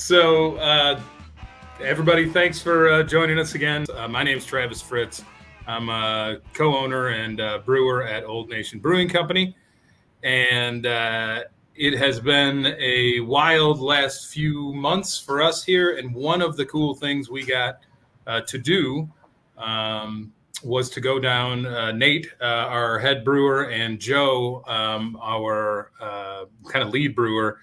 So, everybody, thanks for joining us again. My name is Travis Fritz. I'm a co-owner and brewer at Old Nation Brewing Company. And it has been a wild last few months for us here. And one of the cool things we got to do was to go down. Nate, our head brewer, and Joe, our kind of lead brewer,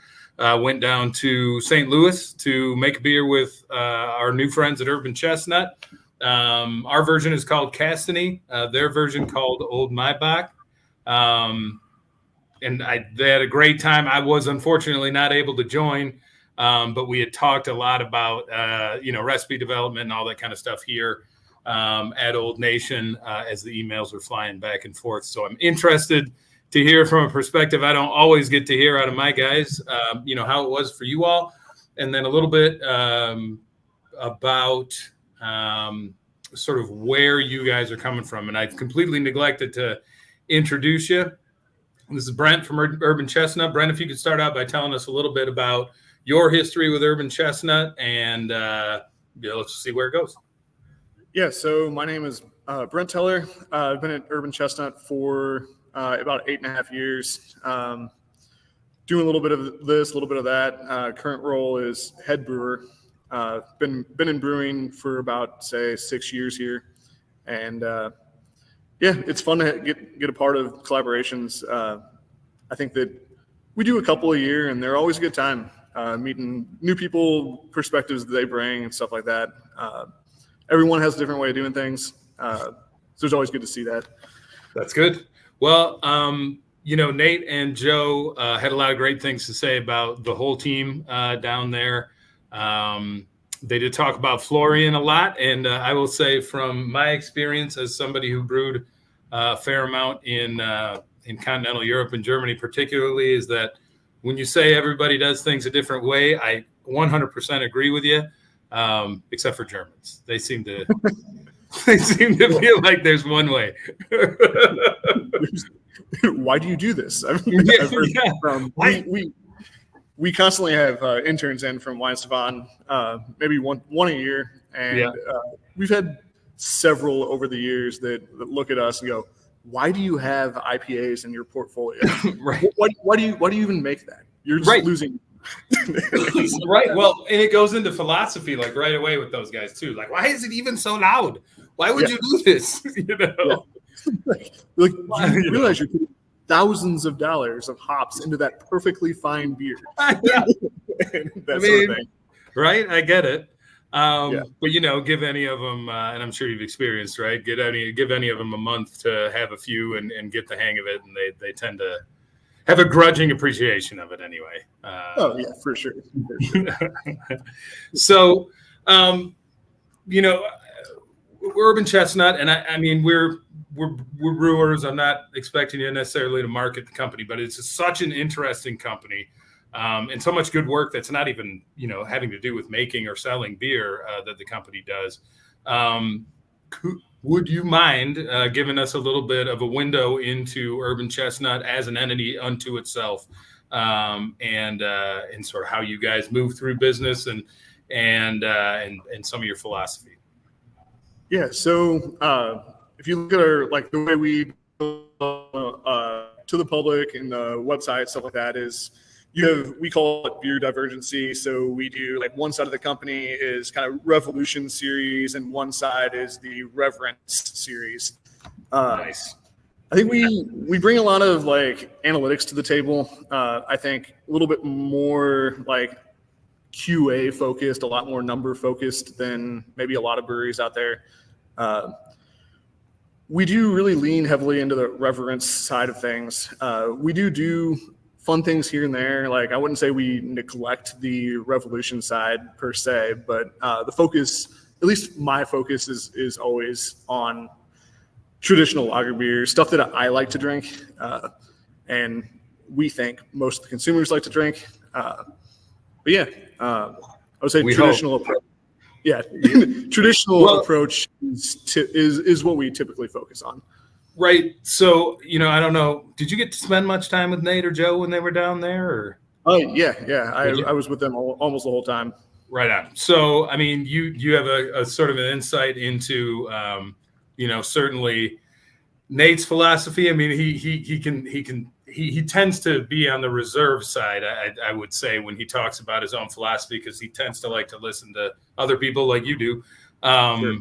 went down to St. Louis to make beer with our new friends at Urban Chestnut. Our version is called Castany. Their version called Old Maibock. And they had a great time. I was unfortunately not able to join, but we had talked a lot about recipe development and all that kind of stuff here at Old Nation as the emails were flying back and forth. So I'm interested to hear from a perspective I don't always get to hear out of my guys, how it was for you all, and then a little bit about sort of where you guys are coming from. And I've completely neglected to introduce you. This is Brent from Urban Chestnut. Brent, if you could start out by telling us a little bit about your history with Urban Chestnut, and let's see where it goes. Yeah, so my name is Brent Teller. I've been at Urban Chestnut for about 8.5 years. Doing a little bit of this, a little bit of that. Current role is head brewer. Been in brewing for about, say, 6 years here. And it's fun to get a part of collaborations. I think that we do a couple a year, and they're always a good time. Meeting new people, perspectives that they bring, and stuff like that. Everyone has a different way of doing things. So it's always good to see that. That's good. Well, Nate and Joe had a lot of great things to say about the whole team down there. They did talk about Florian a lot, and I will say from my experience as somebody who brewed a fair amount in continental Europe and Germany particularly, is that when you say everybody does things a different way, I 100% agree with you, except for Germans. They seem to feel like there's one way. Why do you do this? We constantly have interns in from Wine Stefan, maybe one a year, and we've had several over the years that look at us and go, "Why do you have IPAs in your portfolio? Right? Why do you even make that? You're just losing." Right. Well, and it goes into philosophy like right away with those guys too. Like, why is it even so loud? Why would you do this? You realize you're putting thousands of dollars of hops into that perfectly fine beer. Sort of thing. Right? I get it. But give any of them, and I'm sure you've experienced, right? Give any of them a month to have a few and get the hang of it, and they tend to have a grudging appreciation of it anyway. For sure. So, Urban Chestnut, and I mean we're brewers. I'm not expecting you necessarily to market the company, but it's such an interesting company, and so much good work that's not even having to do with making or selling beer that the company does. Would you mind giving us a little bit of a window into Urban Chestnut as an entity unto itself, and sort of how you guys move through business and some of your philosophy? Yeah. So if you look at the way we to the public and the website, stuff like that, is we call it beer divergency. So we do one side of the company is kind of Revolution series, and one side is the Reverence series. Nice. I think we bring a lot of analytics to the table. I think a little bit more QA focused, a lot more number focused than maybe a lot of breweries out there. We do really lean heavily into the reverence side of things. We do fun things here and there. I wouldn't say we neglect the Revolution side per se, but the focus, at least my focus, is always on traditional lager beer, stuff that I like to drink, and we think most of the consumers like to drink. I would say traditional approach. Yeah, traditional approach is what we typically focus on. Right. So, I don't know. Did you get to spend much time with Nate or Joe when they were down there? Or? Oh, yeah. I was with them almost the whole time. Right on. So, I mean, you have a sort of an insight into, certainly Nate's philosophy. I mean, he tends to be on the reserve side. I would say when he talks about his own philosophy, because he tends to like to listen to other people like you do. Sure.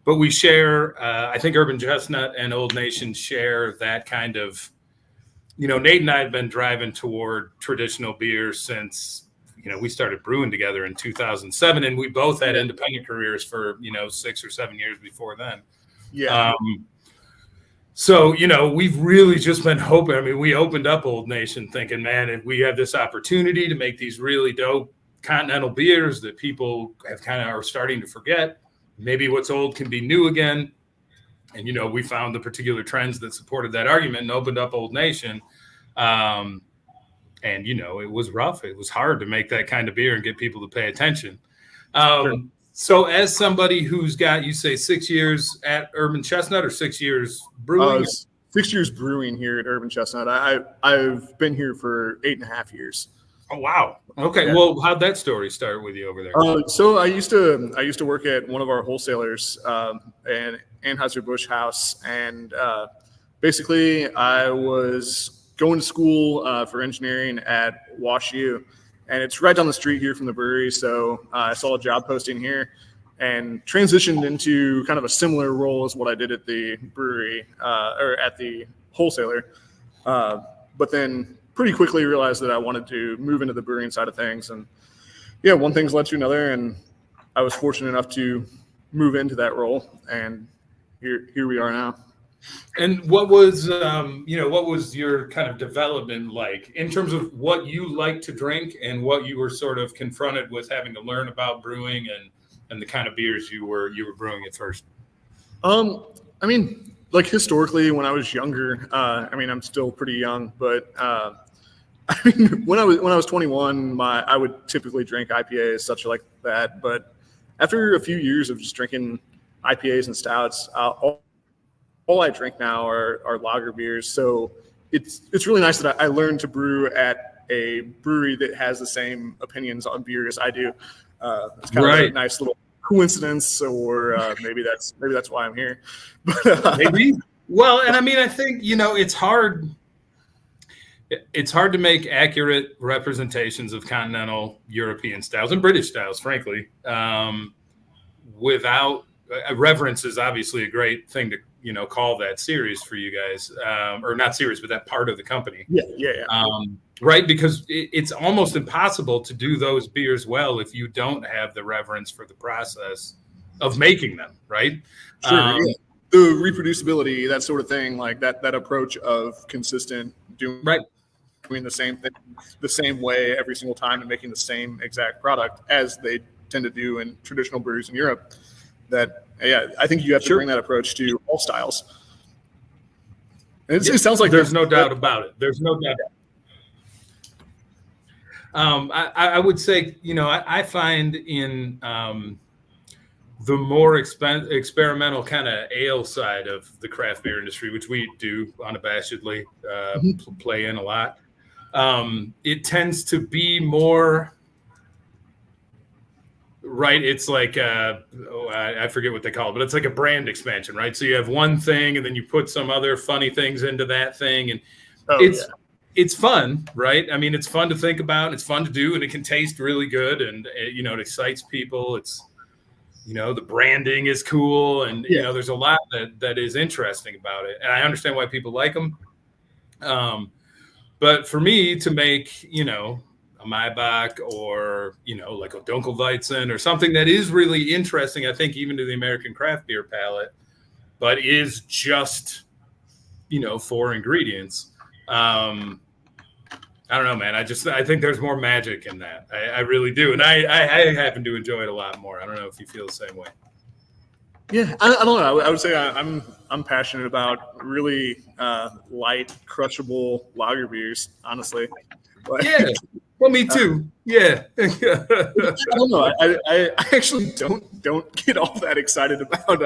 But we share. I think Urban Chestnut and Old Nation share that kind of. Nate and I have been driving toward traditional beer since we started brewing together in 2007, and we both had independent careers for 6 or 7 years before then. Yeah. So, we've really just been hoping. I mean, we opened up Old Nation thinking, man, if we have this opportunity to make these really dope continental beers that people have kind of are starting to forget, maybe what's old can be new again. And, we found the particular trends that supported that argument and opened up Old Nation. And, it was rough. It was hard to make that kind of beer and get people to pay attention. Sure. So as somebody who's got, you say 6 years at Urban Chestnut or 6 years brewing? 6 years brewing here at Urban Chestnut. I've been here for 8.5 years. Oh, wow. Okay. Yeah. Well, how'd that story start with you over there? So I used to work at one of our wholesalers, and Anheuser-Busch House. And basically I was going to school for engineering at WashU. And it's right down the street here from the brewery. So I saw a job posting here and transitioned into kind of a similar role as what I did at the brewery or at the wholesaler. But then pretty quickly realized that I wanted to move into the brewing side of things. And yeah, one thing's led to another. And I was fortunate enough to move into that role. And here we are now. And what was your kind of development like in terms of what you like to drink and what you were sort of confronted with having to learn about brewing and the kind of beers you were brewing at first? I mean, like historically when I was younger, I'm still pretty young, but when I was 21, I would typically drink IPAs, such like that. But after a few years of just drinking IPAs and stouts, all I drink now are lager beers. So it's really nice that I learned to brew at a brewery that has the same opinions on beer as I do. It's kind of a nice little coincidence, or maybe that's why I'm here. But, maybe. Well, and I mean, I think it's hard. It's hard to make accurate representations of continental European styles and British styles, frankly, without reverence is obviously a great thing to call that series for you guys, or not series, but that part of the company. Yeah. Right, because it's almost impossible to do those beers well if you don't have the reverence for the process of making them. Right. Sure. The reproducibility, that sort of thing, like that approach of consistent doing the same thing the same way every single time and making the same exact product as they tend to do in traditional breweries in Europe. I think you have to bring that approach to all styles. It sounds like there's no doubt about it. There's no doubt. I would say, I find in the more experimental kind of ale side of the craft beer industry, which we do unabashedly play in a lot, it tends to be more. Right. It's like, I forget what they call it, but it's like a brand expansion, right? So you have one thing and then you put some other funny things into that thing. And it's fun, right? I mean, it's fun to think about, and it's fun to do, and it can taste really good. And, it excites people. It's, the branding is cool. And, there's a lot that is interesting about it. And I understand why people like them. But for me to make, a Maibock or, like a Dunkelweizen or something that is really interesting, I think, even to the American craft beer palate, but is just, 4 ingredients. I don't know, man. I think there's more magic in that. I really do. And I happen to enjoy it a lot more. I don't know if you feel the same way. Yeah, I don't know. I would say I'm passionate about really light, crushable lager beers, honestly. But, yeah. Well, me too. Yeah. I don't know. I actually don't get all that excited about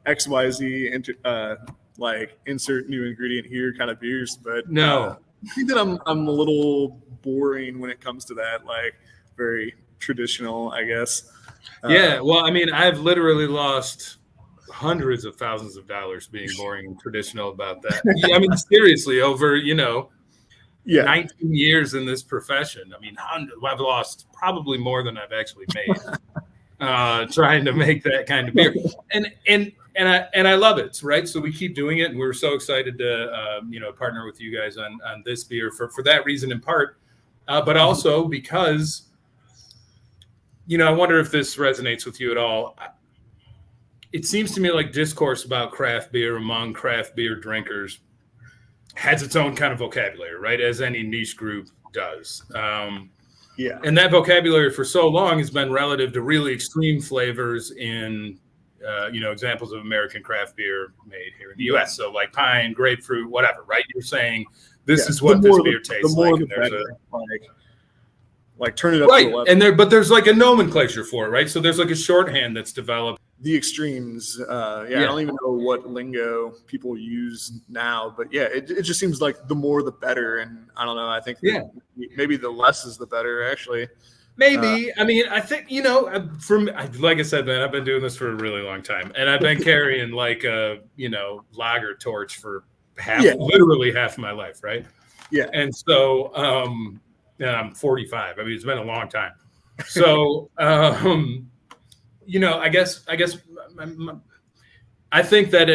XYZ like insert new ingredient here kind of beers, but no. I think that I'm a little boring when it comes to that, like very traditional, I guess. Yeah, well, I mean, I've literally lost hundreds of thousands of dollars being boring and traditional about that. Yeah, I mean, seriously, over 19 years in this profession. I mean, I've lost probably more than I've actually made trying to make that kind of beer. And I love it, right? So we keep doing it, and we're so excited to partner with you guys on this beer for that reason in part, but also because I wonder if this resonates with you at all. It seems to me like discourse about craft beer among craft beer drinkers has its own kind of vocabulary, right? As any niche group does. And that vocabulary for so long has been relative to really extreme flavors in, examples of American craft beer made here in the U.S. So like pine, grapefruit, whatever, right? You're saying this is what this beer tastes like. And there's like turn it up to 11. But there's like a nomenclature for it, right? So there's like a shorthand that's developed. The extremes. I don't even know what lingo people use now, but it just seems like the more the better. And I don't know. I think maybe the less is the better, actually. Maybe. I mean, I think, like I said, man, I've been doing this for a really long time, and I've been carrying like a, lager torch for literally half my life. Right. Yeah. And so, and I'm 45. I mean, it's been a long time. So, I guess I think that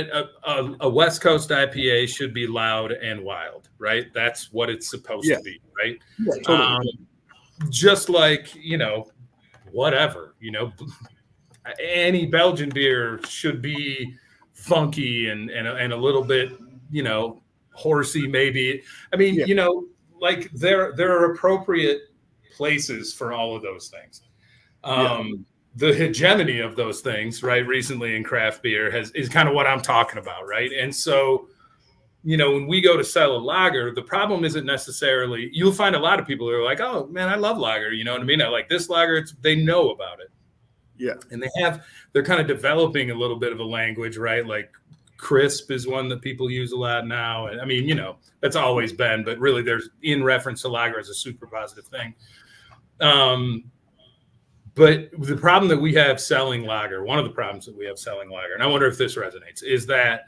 a West Coast IPA should be loud and wild, right? That's what it's supposed to be, right? Yeah, totally. Just like, whatever, any Belgian beer should be funky and a little bit, horsey maybe. I mean, like there are appropriate places for all of those things. The hegemony of those things, right, recently in craft beer is kind of what I'm talking about, right? And so, when we go to sell a lager, the problem isn't necessarily, you'll find a lot of people who are like, oh man, I love lager. You know what I mean? I like this lager. They know about it. Yeah. And they're kind of developing a little bit of a language, right? Like crisp is one that people use a lot now. And I mean, that's always been, but really there's in reference to lager as a super positive thing. But the problem that we have selling lager, one of the problems that we have selling lager, and I wonder if this resonates, is that,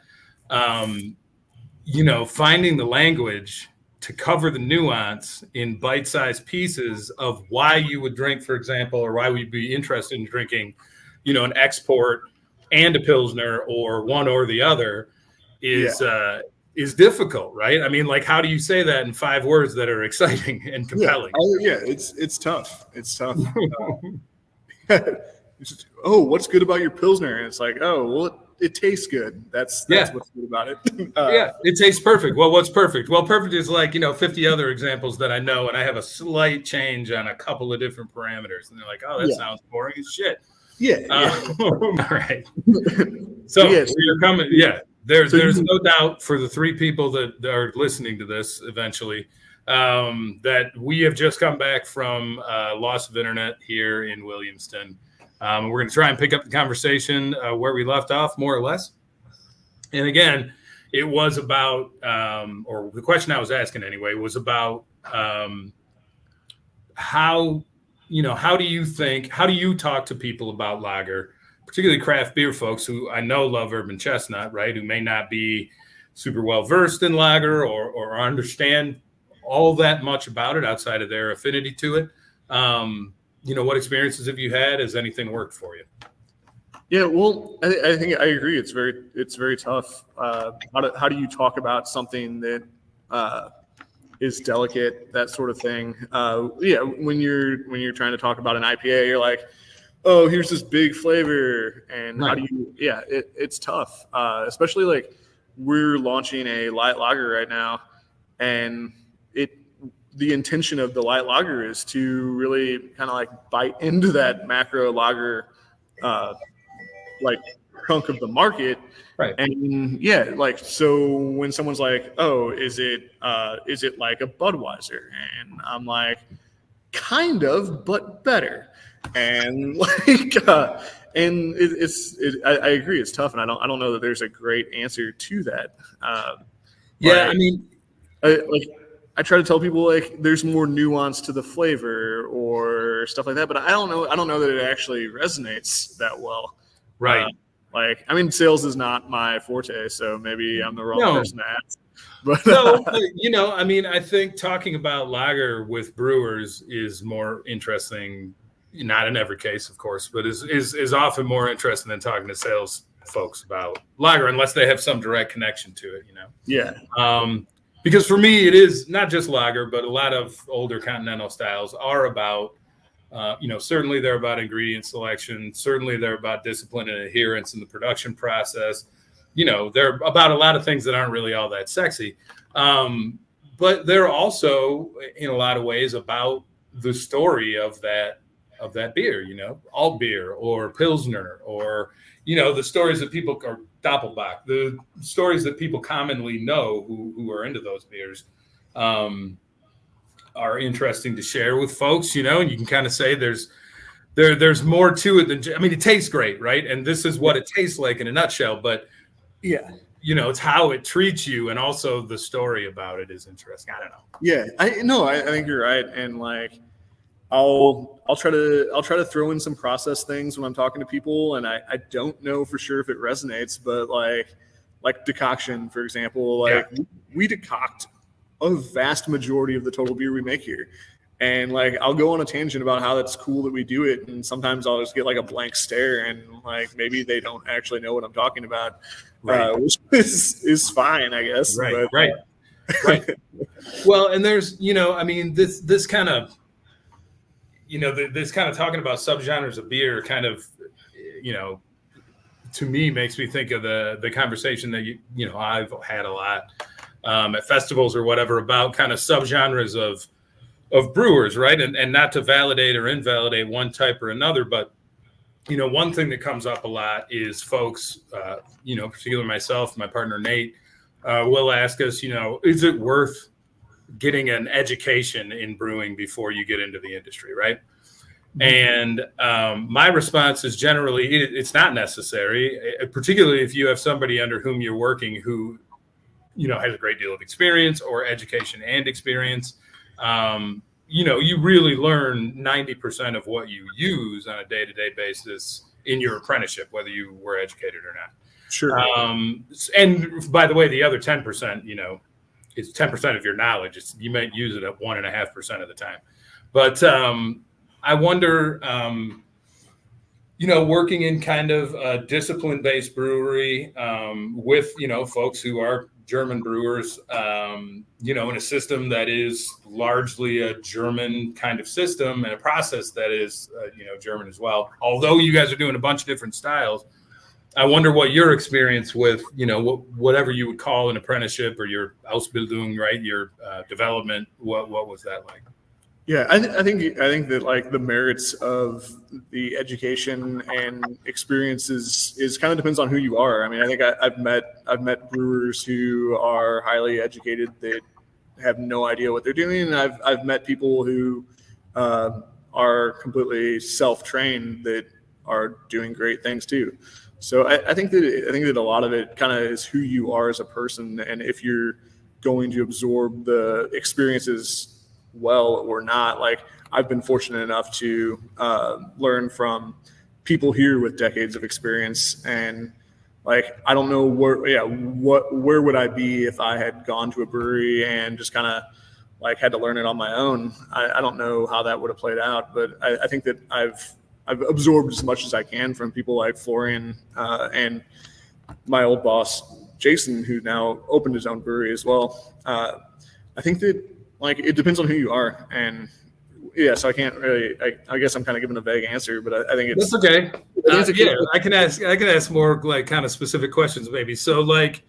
finding the language to cover the nuance in bite-sized pieces of why you would drink, for example, or why we'd be interested in drinking, an export and a Pilsner or one or the other is difficult, right? I mean, like, how do you say that in 5 words that are exciting and compelling? It's tough. It's tough. Oh, what's good about your Pilsner? And it's like, oh, well, it tastes good. That's what's good about it. It tastes perfect. Well, what's perfect? Well, perfect is like, 50 other examples that I know, and I have a slight change on a couple of different parameters. And they're like, oh, that sounds boring as shit. All right. So you're coming. Yeah. There's no doubt for the 3 people that are listening to this eventually, that we have just come back from loss of internet here in Williamston. We're going to try and pick up the conversation where we left off, more or less. And again, it was about, or the question I was asking anyway, was about how do you talk to people about lager, particularly craft beer folks who I know love Urban Chestnut, right? Who may not be super well versed in lager or understand all that much about it outside of their affinity to it. What experiences have you had? Has anything worked for you? Yeah, well, I think I agree. It's very tough. How do you talk about something that is delicate, that sort of thing? When you're trying to talk about an IPA, you're like, oh, here's this big flavor, and how do you? Yeah, it's tough, especially like we're launching a light lager right now, and the intention of the light lager is to really kind of like bite into that macro lager like chunk of the market. Right. And so when someone's like, oh, is it like a Budweiser? And I'm like, kind of, but better. And I agree, it's tough, and I don't know that there's a great answer to that. I try to tell people like there's more nuance to the flavor or stuff like that, but I don't know that it actually resonates that well. Right. Like, I mean, sales is not my forte, so maybe I'm the wrong person to ask. But no, I mean, I think talking about lager with brewers is more interesting. Not in every case, of course, but is often more interesting than talking to sales folks about lager, unless they have some direct connection to it. Yeah. Because for me, it is not just lager, but a lot of older continental styles are about. Certainly they're about ingredient selection. Certainly they're about discipline and adherence in the production process. They're about a lot of things that aren't really all that sexy. But they're also, in a lot of ways, about the story of that beer, alt beer or Pilsner or, the stories that people are Doppelbock, the stories that people commonly know who are into those beers. Are interesting to share with folks, and you can kind of say there's more to it than, I mean, it tastes great, right? And this is what it tastes like in a nutshell, but yeah, it's how it treats you, and also the story about it is interesting. I don't know. Yeah, I think you're right, and like I'll try to throw in some process things when I'm talking to people, and I don't know for sure if it resonates, but like decoction, for example, we decoct a vast majority of the total beer we make here. And like, I'll go on a tangent about how that's cool that we do it. And sometimes I'll just get like a blank stare and like, maybe they don't actually know what I'm talking about, right. Which is fine, I guess. Right. But, right. Well, and there's, I mean, this kind of, this kind of talking about subgenres of beer kind of, to me makes me think of the conversation that, I've had a lot at festivals or whatever about kind of subgenres of brewers, right? And not to validate or invalidate one type or another, but one thing that comes up a lot is folks, particularly myself, my partner Nate, will ask us, is it worth getting an education in brewing before you get into the industry, right? And my response is generally it's not necessary, particularly if you have somebody under whom you're working who has a great deal of experience or education and experience. You really learn 90% of what you use on a day-to-day basis in your apprenticeship, whether you were educated or not. Sure. And by the way, the other 10%, it's 10% of your knowledge. You might use it at 1.5% of the time. But I wonder, working in kind of a discipline-based brewery with, folks who are German brewers, in a system that is largely a German kind of system and a process that is, German as well. Although you guys are doing a bunch of different styles, I wonder what your experience with, whatever you would call an apprenticeship or your Ausbildung, right? Your development. What was that like? Yeah, I think that like the merits of the education and experiences is kind of depends on who you are. I mean, I think I've met brewers who are highly educated that have no idea what they're doing, and I've met people who are completely self-trained that are doing great things too. So I think that a lot of it kind of is who you are as a person, and if you're going to absorb the experiences well or not. Like, I've been fortunate enough to learn from people here with decades of experience, and like, I don't know where would I be if I had gone to a brewery and just kind of like had to learn it on my own. I don't know how that would have played out, but I think that I've absorbed as much as I can from people like Florian and my old boss Jason, who now opened his own brewery as well. I think that like it depends on who you are, and so I can't really. I guess I'm kind of giving a vague answer, but I think it's that's okay. I can ask more like kind of specific questions maybe. So like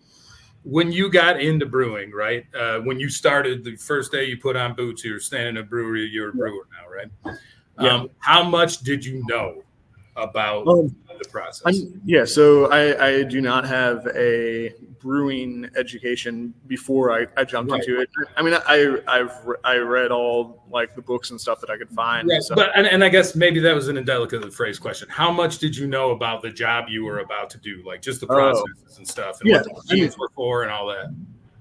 when you got into brewing, right? When you started the first day you put on boots, you're standing in a brewery. You're a brewer now, right? How much did you know about the process? So I do not have a brewing education before I jumped into it. I mean, I read all like the books and stuff that I could find. Right. So. But and I guess maybe that was an indelicately phrased question. How much did you know about the job you were about to do, like just the processes and stuff, and what the machines were for and all that?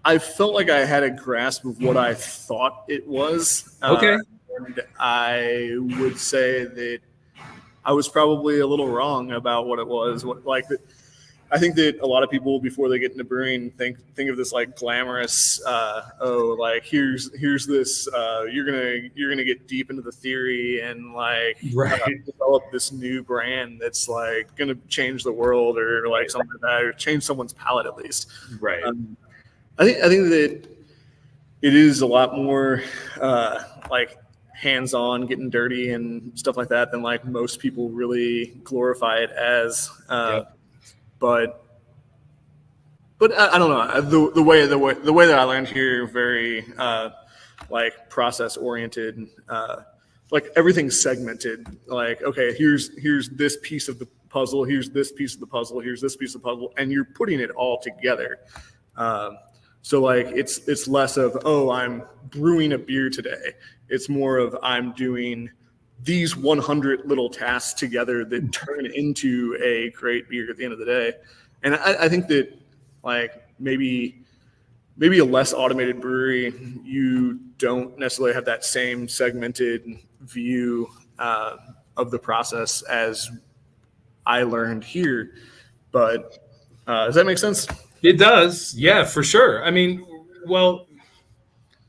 I felt like I had a grasp of what I thought it was. Okay. And I would say that I was probably a little wrong about what it was. I think that a lot of people before they get into brewing think of this like glamorous, here's this, you're gonna get deep into the theory and develop this new brand that's like gonna change the world or like something like that, or change someone's palate at least. Right. I think that it is a lot more hands-on, getting dirty and stuff like that than like most people really glorify it as. But I don't know, the way that I learned here, very process oriented, like everything's segmented. Like, okay, here's this piece of the puzzle, here's this piece of the puzzle, here's this piece of the puzzle, and you're putting it all together. So like it's less of, oh, I'm brewing a beer today. It's more of I'm doing these 100 little tasks together that turn into a great beer at the end of the day. And I think that like maybe a less automated brewery, you don't necessarily have that same segmented view of the process as I learned here. But does that make sense? It does. Yeah, for sure. I mean, well,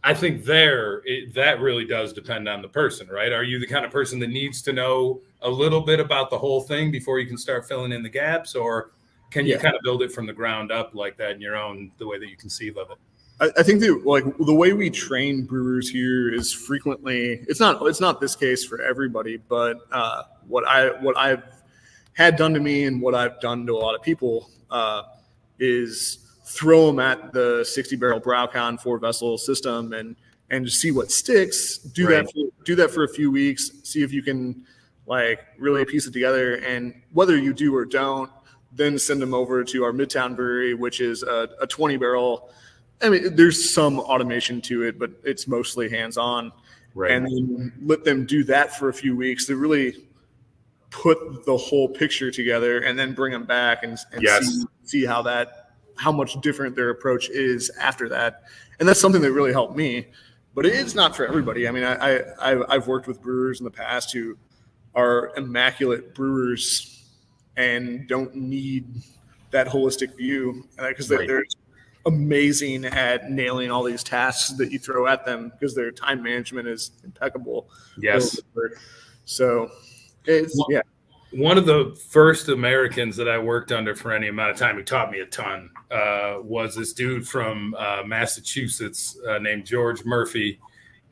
I think that really does depend on the person, right? Are you the kind of person that needs to know a little bit about the whole thing before you can start filling in the gaps, or can you kind of build it from the ground up like that in your own, the way that you conceive of it? I think that like the way we train brewers here is frequently, it's not this case for everybody, but what I've had done to me and what I've done to a lot of people is throw them at the 60 barrel BrauCon 4-vessel system and just see what sticks. Do that for a few weeks. See if you can like really piece it together. And whether you do or don't, then send them over to our Midtown brewery, which is a 20 barrel. I mean, there's some automation to it, but it's mostly hands-on. Right. And then let them do that for a few weeks to really put the whole picture together, and then bring them back and see how much different their approach is after that. And that's something that really helped me, but it's not for everybody. I mean, I've worked with brewers in the past who are immaculate brewers and don't need that holistic view because they're amazing at nailing all these tasks that you throw at them because their time management is impeccable. Yes. So one of the first Americans that I worked under for any amount of time, who taught me a ton, was this dude from Massachusetts named George Murphy.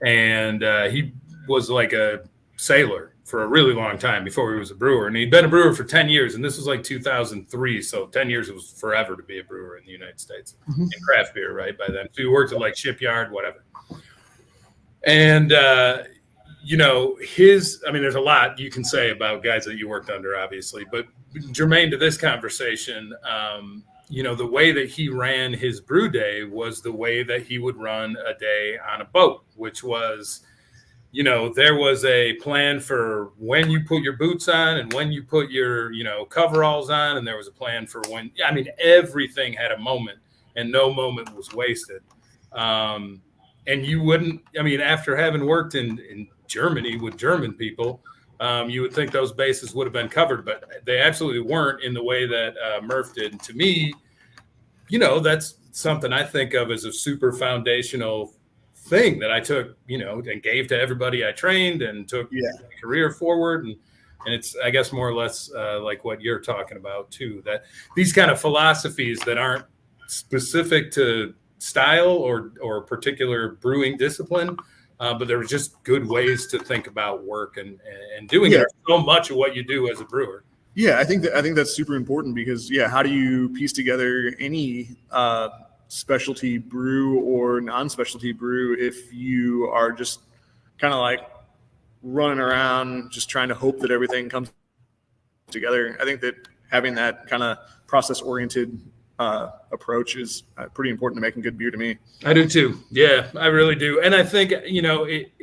And he was like a sailor for a really long time before he was a brewer. And he'd been a brewer for 10 years. And this was like 2003. So 10 years, it was forever to be a brewer in the United States. Mm-hmm. In craft beer, right, by then. So he worked at like Shipyard, whatever. And, there's a lot you can say about guys that you worked under, obviously. But germane to this conversation, the way that he ran his brew day was the way that he would run a day on a boat, which was, there was a plan for when you put your boots on and when you put your, coveralls on. And there was a plan for everything had a moment, and no moment was wasted. And you wouldn't, after having worked in Germany with German people, you would think those bases would have been covered, but they absolutely weren't in the way that Murph did. And to me, that's something I think of as a super foundational thing that I took, and gave to everybody I trained and took my career forward. And it's, I guess, more or less like what you're talking about too, that these kind of philosophies that aren't specific to style or particular brewing discipline, but there were just good ways to think about work and doing it. So much of what you do as a brewer. Yeah, I think that's super important because how do you piece together any specialty brew or non-specialty brew if you are just kind of like running around just trying to hope that everything comes together? I think that having that kind of process-oriented approach is pretty important to making good beer to me. I do too. Yeah, I really do. And I think,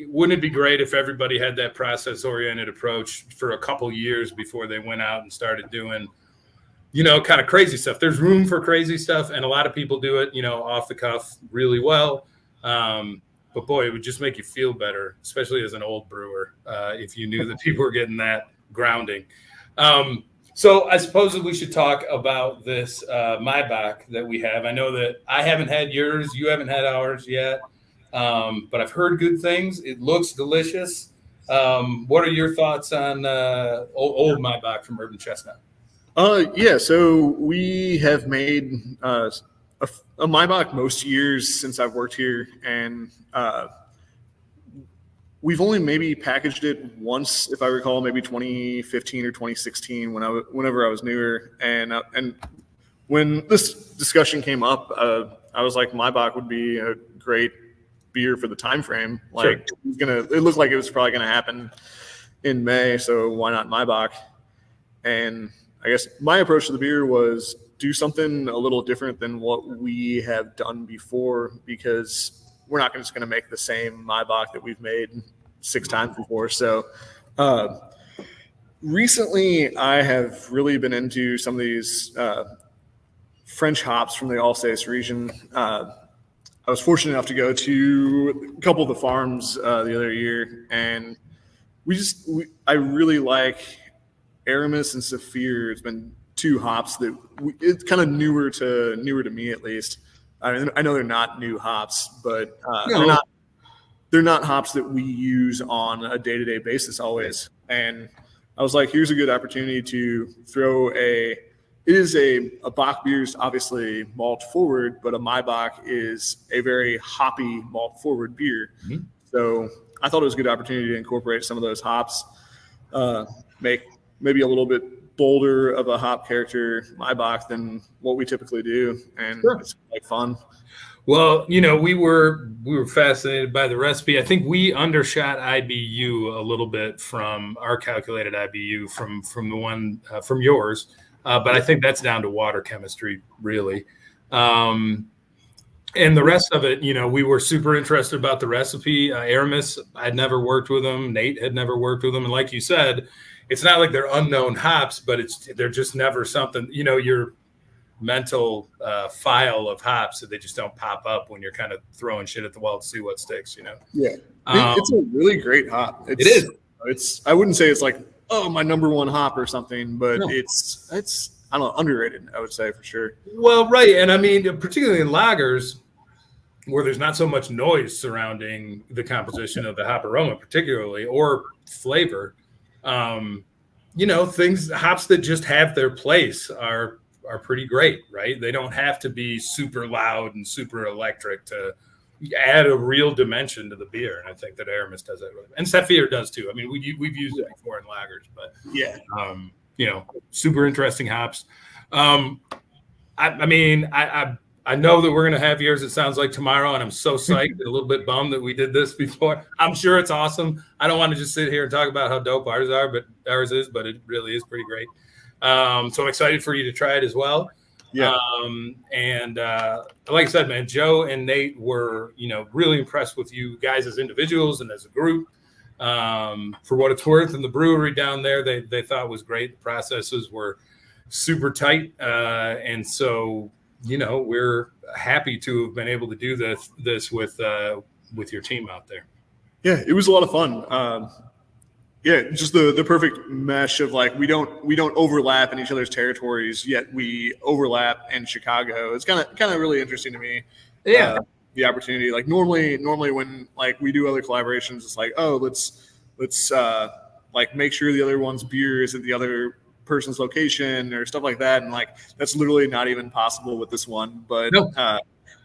wouldn't it be great if everybody had that process oriented approach for a couple years before they went out and started doing, kind of crazy stuff. There's room for crazy stuff, and a lot of people do it, off the cuff really well. But boy, it would just make you feel better, especially as an old brewer, if you knew that people were getting that grounding. So I suppose that we should talk about this Maibock that we have. I know that I haven't had yours, you haven't had ours yet, but I've heard good things. It looks delicious. What are your thoughts on old Maibock from Urban Chestnut? So we have made a Maibock most years since I've worked here, and we've only maybe packaged it once, if I recall, maybe 2015 or 2016 whenever I was newer. And when this discussion came up, I was like, Maibocks would be a great beer for the time frame. Like, sure. It looked like it was probably gonna happen in May, so why not Maibocks? And I guess my approach to the beer was do something a little different than what we have done before, because we're not just going to make the same Maibocks that we've made 6 times before. So recently I have really been into some of these French hops from the Alsace region. I was fortunate enough to go to a couple of the farms the other year, and I really like Aramis and Saphir. It's been 2 hops that it's kind of newer to me, at least. I know they're not new hops, but they're not hops that we use on a day-to-day basis always. And I was like, here's a good opportunity to throw it is a Bock beer is obviously malt forward, but a Maibock is a very hoppy malt forward beer. Mm-hmm. So I thought it was a good opportunity to incorporate some of those hops, make maybe a little bit bolder of a hop character Maibock than what we typically do, and sure. It's like fun. Well, we were fascinated by the recipe. I think we undershot IBU a little bit from our calculated IBU from the one from yours, but I think that's down to water chemistry, really. And the rest of it, we were super interested about the recipe. Aramis, I'd never worked with them. Nate had never worked with them, and like you said, it's not like they're unknown hops, but they're just never something, your mental file of hops, that they just don't pop up when you're kind of throwing shit at the wall to see what sticks, Yeah. It's a really great hop. It is. I wouldn't say it's like, my number one hop or something, but no. It's I don't know, underrated, I would say, for sure. Well, right. And I mean, particularly in lagers, where there's not so much noise surrounding the composition of the hop aroma, particularly, or flavor, hops that just have their place are pretty great, right? They don't have to be super loud and super electric to add a real dimension to the beer. And I think that Aramis does that really well. And Saphir does too. I mean, we've used it before in lagers, but yeah, super interesting hops. I know that we're going to have yours, it sounds like, tomorrow, and I'm so psyched and a little bit bummed that we did this before. I'm sure it's awesome. I don't want to just sit here and talk about how dope ours is, but it really is pretty great. So I'm excited for you to try it as well. Yeah. Like I said, man, Joe and Nate were, really impressed with you guys as individuals and as a group. For what it's worth, and the brewery down there, they thought was great. The processes were super tight. And so, we're happy to have been able to do this with your team out there. Yeah, it was a lot of fun. Just the perfect mesh of like we don't overlap in each other's territories, yet we overlap in Chicago. It's kind of really interesting to me. Yeah, the opportunity. Like normally when like we do other collaborations, it's like, oh, let's like make sure the other one's beer is at the other person's location or stuff like that, and like that's literally not even possible with this one. But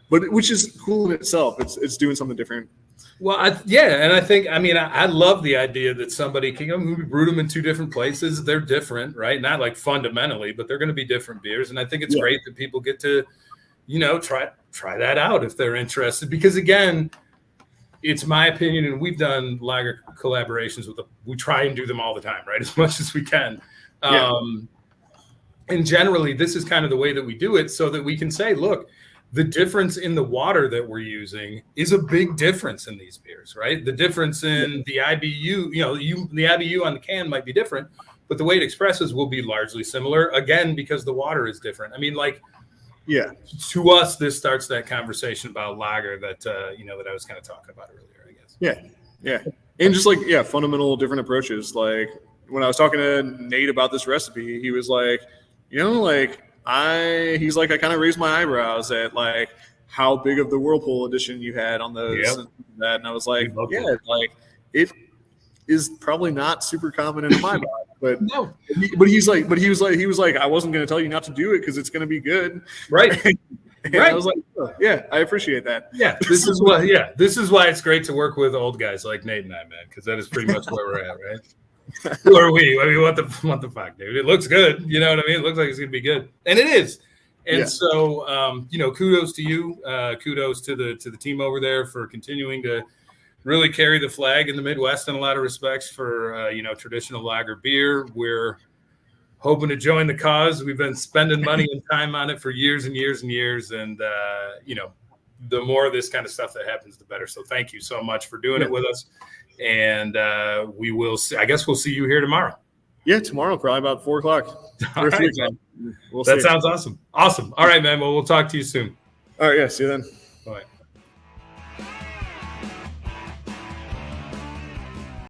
but which is cool in itself. It's doing something different. Well, I love the idea that somebody can brew them in 2 different places. They're different, right? Not like fundamentally, but they're going to be different beers. And I think it's great that people get to, try that out if they're interested. Because again, it's my opinion, and we've done lager collaborations we try and do them all the time, right? As much as we can. And generally, this is kind of the way that we do it, so that we can say, look, the difference in the water that we're using is a big difference in these beers, right? The difference in the IBU, the IBU on the can might be different, but the way it expresses will be largely similar, again, because the water is different. I mean, like, yeah, to us, this starts that conversation about lager that, that I was kind of talking about earlier, I guess. Yeah. And just like, fundamental different approaches. Like when I was talking to Nate about this recipe, he was like, he's like, I kind of raised my eyebrows at like how big of the Whirlpool edition you had on those. Yep. And that. And I was like, like it is probably not super common in my body, but no. But he was like, I wasn't going to tell you not to do it because it's going to be good. Right. And I was like, yeah, I appreciate that. Yeah, this is why it's great to work with old guys like Nate and I, man, because that is pretty much where we're at, right? Who are we? I mean, what the fuck, dude? It looks good. You know what I mean? It looks like it's gonna be good, and it is. And so, kudos to you. Kudos to the team over there for continuing to really carry the flag in the Midwest in a lot of respects for traditional lager beer. We're hoping to join the cause. We've been spending money and time on it for years and years and years. And, the more of this kind of stuff that happens, the better. So thank you so much for doing it with us. And we will see, I guess we'll see you here tomorrow. Yeah, tomorrow, probably about 4:00. All right, that sounds awesome. Awesome. All right, man. Well, we'll talk to you soon. All right. Yeah. See you then. Bye.